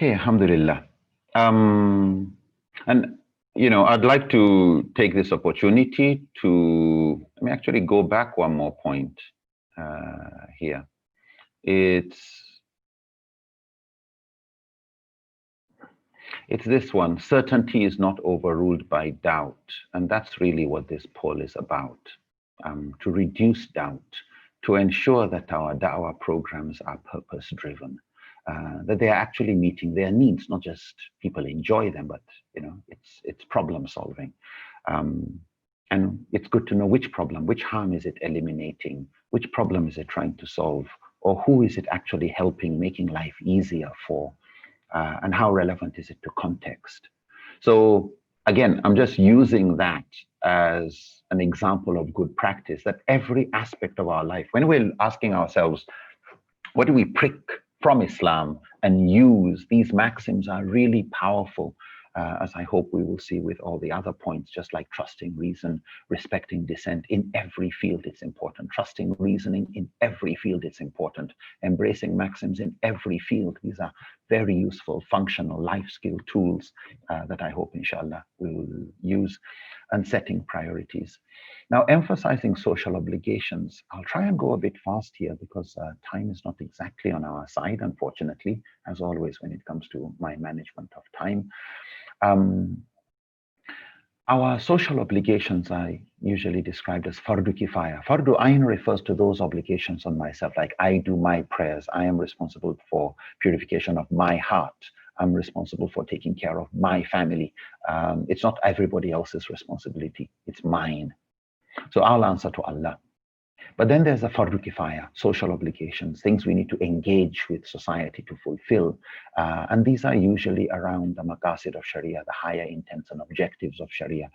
Okay, alhamdulillah. Um, and I'd like to take this opportunity to let me actually go back one more point here. It's this one. Certainty is not overruled by doubt, and that's really what this poll is about. To reduce doubt, to ensure that our da'wah programs are purpose-driven. That they are actually meeting their needs, not just people enjoy them, but it's problem solving. And it's good to know which problem, which harm is it eliminating, which problem is it trying to solve, or who is it actually helping, making life easier for, and how relevant is it to context. So again, I'm just using that as an example of good practice, that every aspect of our life, when we're asking ourselves, what do we prick from Islam and use? These maxims are really powerful, as I hope we will see with all the other points, just like trusting reason, respecting dissent in every field, it's important. Trusting reasoning in every field, it's important. Embracing maxims in every field. These are very useful, functional life skill tools that I hope, inshallah, we will use. And setting priorities. Now, emphasizing social obligations. I'll try and go a bit fast here because time is not exactly on our side, unfortunately, as always when it comes to my management of time. Our social obligations are usually described as fardu kifaya. Fardu ayn refers to those obligations on myself, like I do my prayers. I am responsible for purification of my heart. I'm responsible for taking care of my family. It's not everybody else's responsibility. It's mine. So I'll answer to Allah. But then there's a fardu kifaya, social obligations, things we need to engage with society to fulfill. And these are usually around the maqasid of Sharia, the higher intents and objectives of Sharia.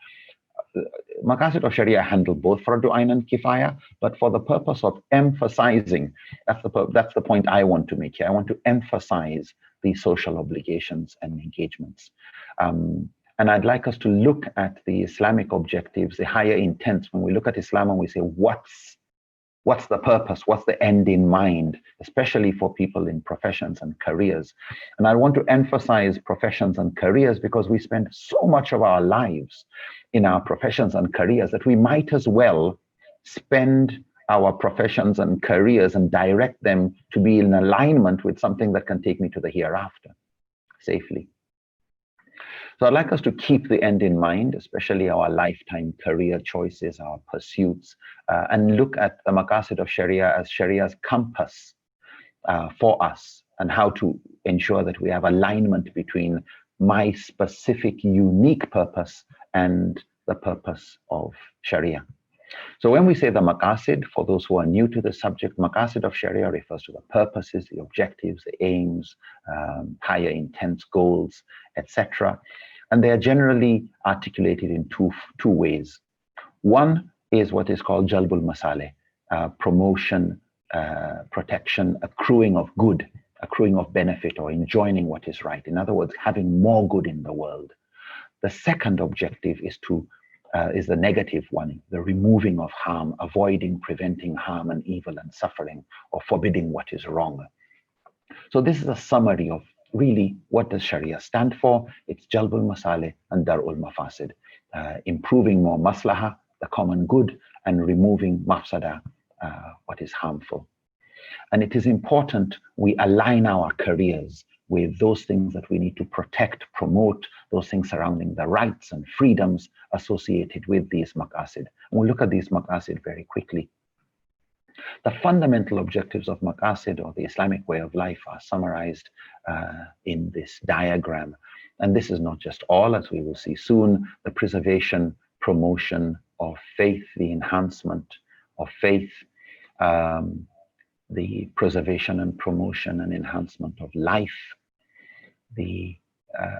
Maqasid of Sharia handle both fardu ayn and kifaya, but for the purpose of emphasizing, that's the point I want to make here. I want to emphasize these social obligations and engagements. And I'd like us to look at the Islamic objectives, the higher intents. When we look at Islam and we say, what's the purpose? What's the end in mind, especially for people in professions and careers? And I want to emphasize professions and careers because we spend so much of our lives in our professions and careers that we might as well spend our professions and careers and direct them to be in alignment with something that can take me to the hereafter safely. So I'd like us to keep the end in mind, especially our lifetime career choices, our pursuits, and look at the maqasid of Sharia as Sharia's compass for us, and how to ensure that we have alignment between my specific unique purpose and the purpose of Sharia. So when we say the maqasid, for those who are new to the subject, maqasid of Sharia refers to the purposes, the objectives, the aims, higher intents, goals, etc. And they are generally articulated in two ways. One is what is called jalbul masaleh, promotion, protection, accruing of good, accruing of benefit, or enjoining what is right. In other words, having more good in the world. The second objective is the negative one, the removing of harm, avoiding, preventing harm and evil and suffering, or forbidding what is wrong. So this is a summary of really what does Sharia stand for. It's jalbul masaleh and dar'ul mafasid, improving more maslaha, the common good, and removing mafsada, what is harmful. And it is important we align our careers with those things that we need to protect, promote, those things surrounding the rights and freedoms associated with these maqasid. And we'll look at these maqasid very quickly. The fundamental objectives of maqasid, or the Islamic way of life, are summarized in this diagram. And this is not just all, as we will see soon, the preservation, promotion of faith, the enhancement of faith, the preservation and promotion and enhancement of life,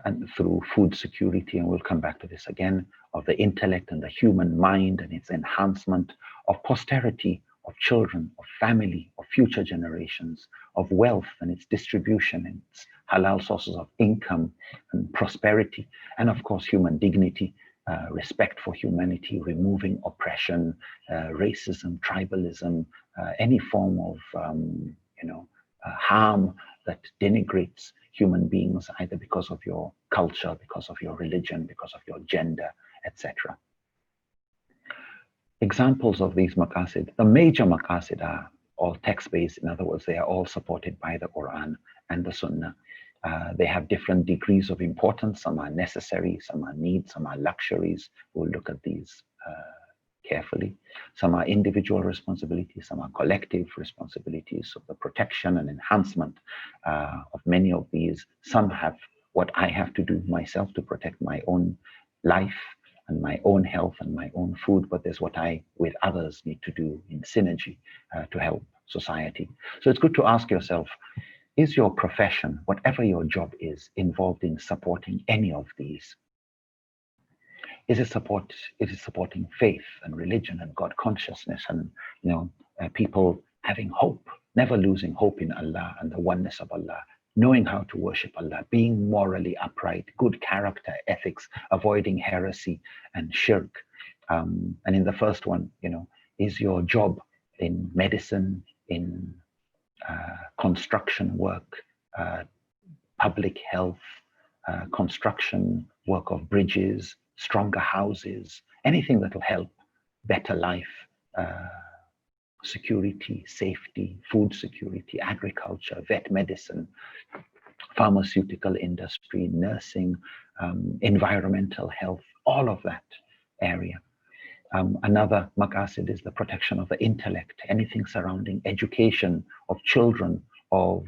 and through food security, and we'll come back to this again, of the intellect and the human mind and its enhancement, of posterity, of children, of family, of future generations, of wealth and its distribution and its halal sources of income and prosperity, and of course human dignity, respect for humanity, removing oppression, racism, tribalism, any form of harm that denigrates human beings, either because of your culture, because of your religion, because of your gender, etc. Examples of these maqasid, the major maqasid are all text-based. In other words, they are all supported by the Quran and the Sunnah. They have different degrees of importance. Some are necessary, some are needs, some are luxuries. We'll look at these carefully. Some are individual responsibilities, some are collective responsibilities. So the protection and enhancement of many of these, some have what I have to do myself to protect my own life and my own health and my own food, but there's what I, with others, need to do in synergy to help society. So it's good to ask yourself, is your profession, whatever your job is, involved in supporting any of these? Is it supporting faith and religion and God consciousness and people having hope, never losing hope in Allah and the oneness of Allah, knowing how to worship Allah, being morally upright, good character, ethics, avoiding heresy and shirk. And in the first one, is your job in medicine, in construction work, public health, construction work of bridges, stronger houses, anything that will help better life, security, safety, food security, agriculture, vet medicine, pharmaceutical industry, nursing, environmental health, all of that area. Another maqasid is the protection of the intellect, anything surrounding education of children, of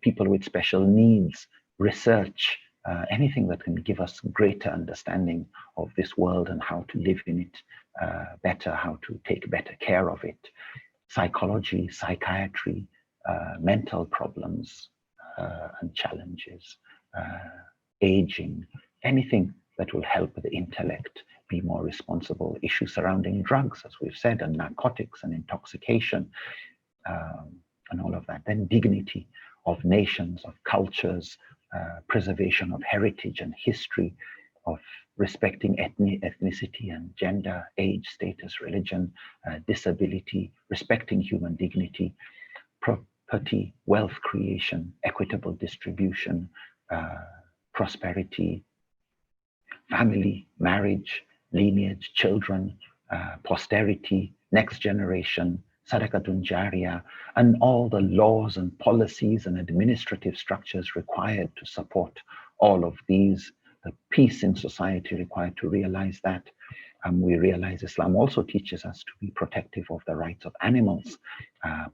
people with special needs, research, anything that can give us greater understanding of this world and how to live in it better, how to take better care of it. Psychology, psychiatry, mental problems and challenges, aging, anything that will help the intellect be more responsible. Issues surrounding drugs, as we've said, and narcotics and intoxication, and all of that. Then dignity of nations, of cultures, preservation of heritage and history, of respecting ethnicity and gender, age, status, religion, disability, respecting human dignity, property, wealth creation, equitable distribution, prosperity, family, marriage, lineage, children, posterity, next generation, sadaqatun jariyah, and all the laws and policies and administrative structures required to support all of these, the peace in society required to realize that. We realize Islam also teaches us to be protective of the rights of animals,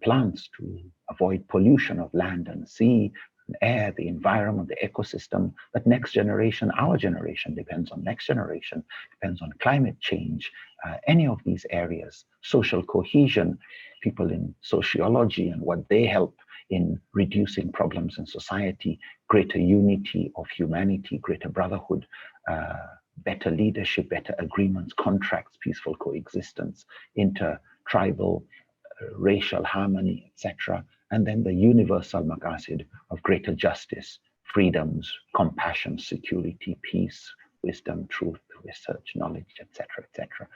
plants, to avoid pollution of land and sea, air, the environment, the ecosystem. But next generation, our generation depends on next generation, depends on climate change, any of these areas, social cohesion, people in sociology and what they help in reducing problems in society, greater unity of humanity, greater brotherhood, better leadership, better agreements, contracts, peaceful coexistence, inter-tribal, racial harmony, etc. And then the universal maqasid of greater justice, freedoms, compassion, security, peace, wisdom, truth, research, knowledge, etc., etc.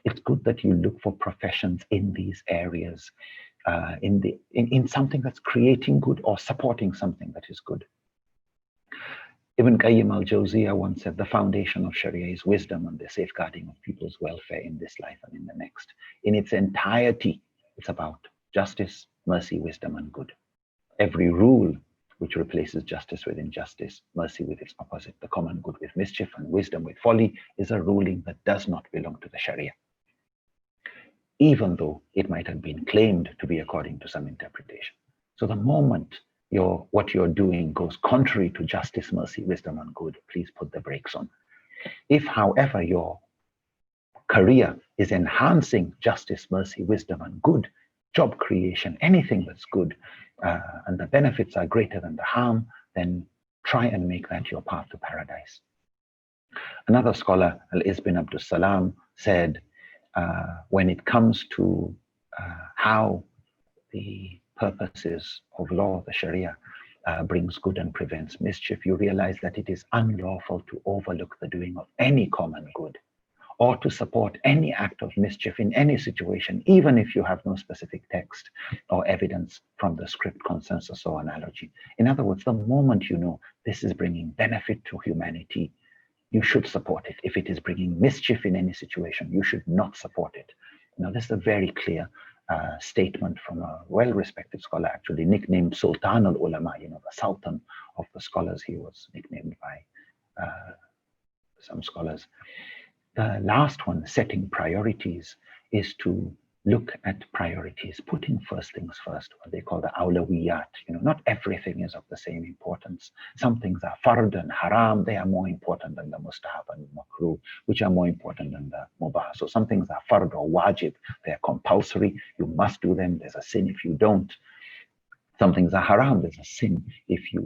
It's good that you look for professions in these areas, in something that's creating good or supporting something that is good. Ibn Qayyim al-Jawziyah once said, the foundation of Sharia is wisdom and the safeguarding of people's welfare in this life and in the next. In its entirety, it's about justice, mercy, wisdom, and good. Every rule which replaces justice with injustice, mercy with its opposite, the common good with mischief, and wisdom with folly, is a ruling that does not belong to the Sharia, even though it might have been claimed to be according to some interpretation. So the moment what you're doing goes contrary to justice, mercy, wisdom, and good, please put the brakes on. If, however, your career is enhancing justice, mercy, wisdom, and good, job creation, anything that's good, and the benefits are greater than the harm, then try and make that your path to paradise. Another scholar, Al-Iz bin Abdus Salam, said, when it comes to how the purposes of law, the Sharia, brings good and prevents mischief, you realize that it is unlawful to overlook the doing of any common good or to support any act of mischief in any situation, even if you have no specific text or evidence from the script, consensus, or analogy. In other words, the moment you know this is bringing benefit to humanity, you should support it. If it is bringing mischief in any situation, you should not support it. Now, this is a very clear statement from a well-respected scholar, actually nicknamed Sultan al-Ulama, the Sultan of the scholars. He was nicknamed by some scholars. The last one, setting priorities, is to look at priorities, putting first things first, what they call the awlawiyat. Not everything is of the same importance. Some things are fard and haram, they are more important than the mustahab and makruh, which are more important than the mubah. So some things are fard or wajib, they are compulsory, you must do them, there's a sin if you don't. Some things are haram, there's a sin if you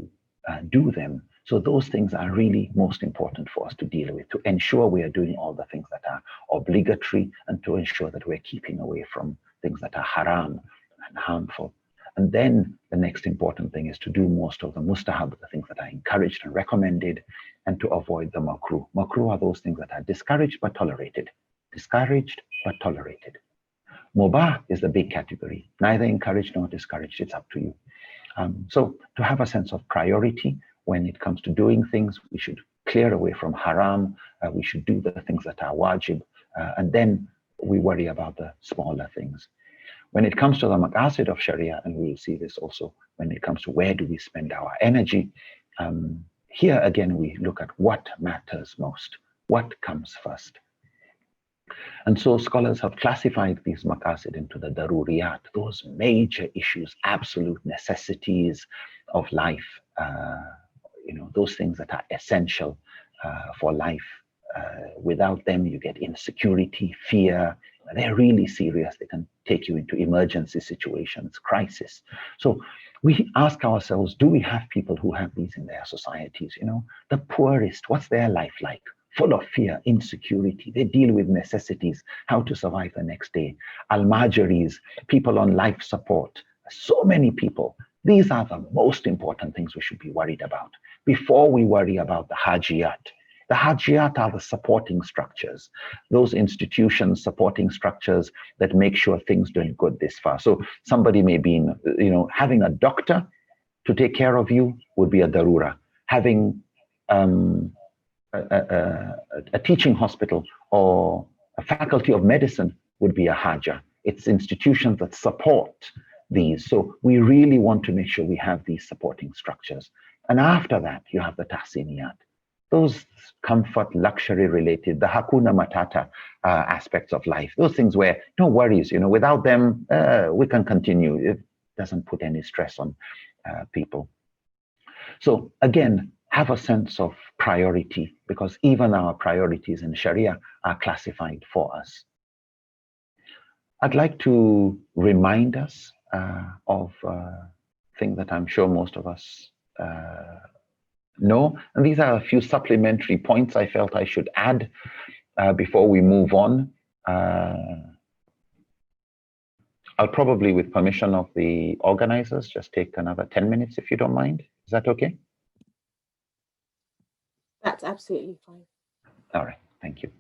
do them. So those things are really most important for us to deal with, to ensure we are doing all the things that are obligatory and to ensure that we're keeping away from things that are haram and harmful. And then the next important thing is to do most of the mustahab, the things that are encouraged and recommended, and to avoid the makruh. Makruh are those things that are discouraged but tolerated. Discouraged but tolerated. Mubah is the big category, neither encouraged nor discouraged, it's up to you. So to have a sense of priority, when it comes to doing things, we should clear away from haram, we should do the things that are wajib, and then we worry about the smaller things. When it comes to the maqasid of Sharia, and we'll see this also when it comes to where do we spend our energy, here again we look at what matters most, what comes first. And so scholars have classified these maqasid into the daruriyat, those major issues, absolute necessities of life, those things that are essential for life. Without them, you get insecurity, fear. They're really serious. They can take you into emergency situations, crisis. So we ask ourselves, do we have people who have these in their societies? The poorest, what's their life like? Full of fear, insecurity. They deal with necessities, how to survive the next day. Al-Majiris, people on life support. So many people. These are the most important things we should be worried about before we worry about the hajiyat. The hajiyat are the supporting structures, those institutions, supporting structures that make sure things don't go this far. So somebody may be in, having a doctor to take care of you would be a darura. Having a teaching hospital or a faculty of medicine would be a haja. It's institutions that support these. So we really want to make sure we have these supporting structures. And after that, you have the tahsiniyat. Those comfort, luxury related, the hakuna matata aspects of life. Those things where no worries, without them, we can continue. It doesn't put any stress on people. So again, have a sense of priority, because even our priorities in Sharia are classified for us. I'd like to remind us of a thing that I'm sure most of us know. And these are a few supplementary points I felt I should add before we move on. I'll probably, with permission of the organizers, just take another 10 minutes if you don't mind. Is that okay? That's absolutely fine. All right, thank you.